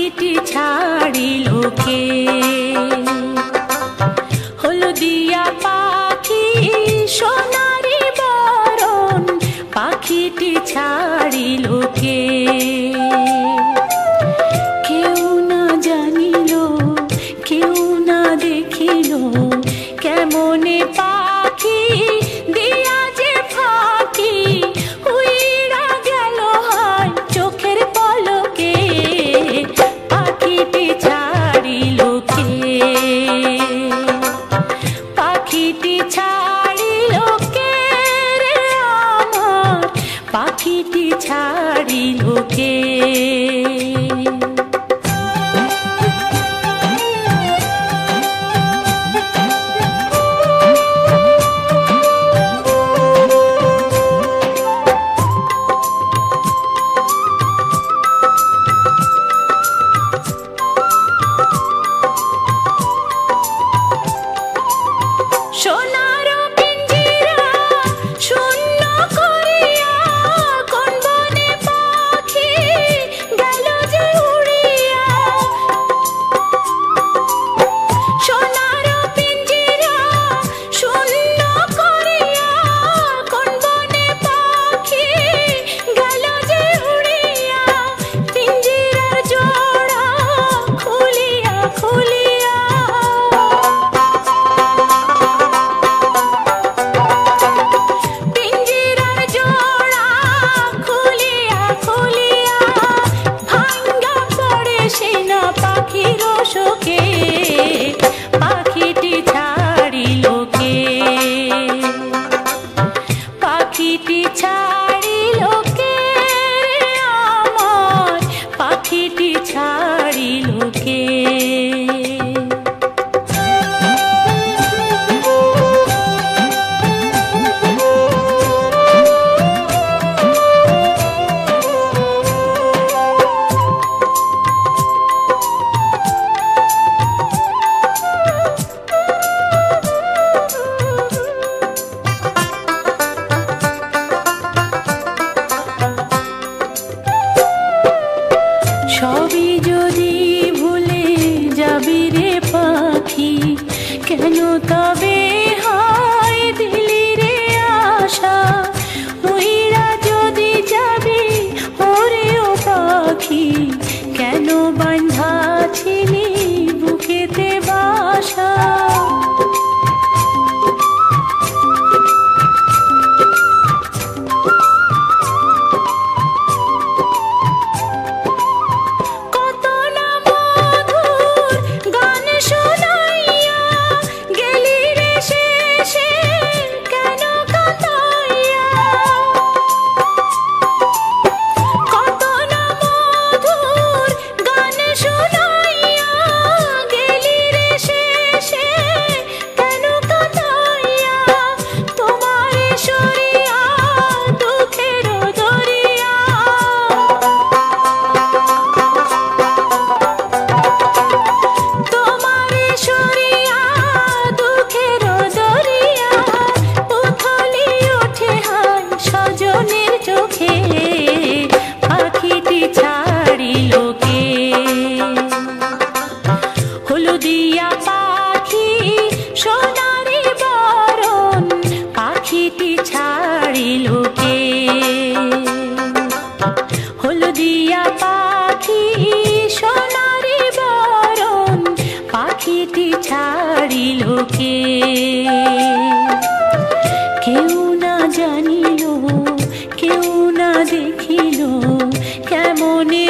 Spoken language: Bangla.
পাখিটি ছাড়িল কে? হলদিয়া পাখি সোনারি বরণ, পাখিটি ছাড়িল কে? কেউ না জানিল, কেউ না দেখিল, কেমনে পাখি দিয়া যে ফাঁকি উইড়া গেল হয় চোখের পলকে। পাখিটি ছাড়িল কে? পাখিটি ছাড়িল কে রে আমার? পাখিটি ছাড়িল কে? সোনার পিঞ্জিরা শূন্য করিয়া কোন বনে পাখি গেল যে উড়িয়া। সোনার পিঞ্জিরা শূন্য করিয়া কোন বনে পাখি গেল যে উড়িয়া। পিঞ্জিরার জোড়া খুলিয়া খুলিয়া, পাখির শোকে পাখিটি ছাড়িল কে? পাখিটি ছাড়িল কে আমার? পাখিটি ছাড়িল কে? সবই যদি ভুলে যাবি রে পাখি, কেন তবে হয় দিলি রে আশা? উইরা যদি যাবি ওরে ও পাখি, কেন বাঁধা ছিলি বুকেতে বাসা? হলদিয়া পাখি সোনারি বরণ, পাখিটি ছাড়িল কে? হলদিয়া পাখি সোনারি বরণ, পাখিটি ছাড়িল কে? কেউ না জানিল, কেউ না দেখিল, কেমনে